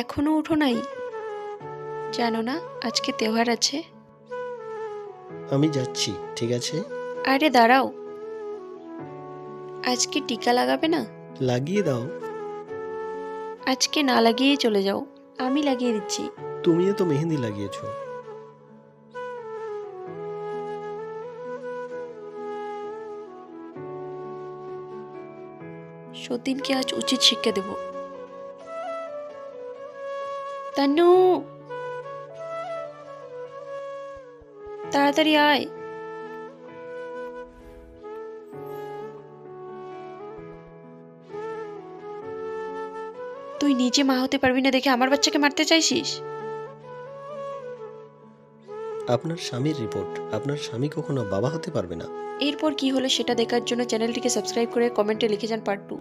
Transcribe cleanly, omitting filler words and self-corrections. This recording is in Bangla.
এখনো উঠো নাই? জানো না আজকে তেওহার আছে? আমি যাচ্ছি, ঠিক আছে? আরে দাঁড়াও, আজকে টিকা লাগাবে না? লাগিয়ে দাও। আজকে না লাগিয়েই চলে যাও, আমি লাগিয়ে দিচ্ছি। তুমিও তো মেহেন্দি লাগিয়েছো। সতীনকে আজ উচিত শিক্ষা দেব। তান্নু, তাড়াতাড়ি আয়। তুই নিজে মা হতে পারবি না দেখে আমার বাচ্চাকে মারতে চাইছিস? আপনার স্বামীর রিপোর্ট, আপনার স্বামী কখনো বাবা হতে পারবে না। এরপর কি হলো সেটা দেখার জন্য চ্যানেলটিকে সাবস্ক্রাইব করে কমেন্টে লিখে যান পার্ট 2।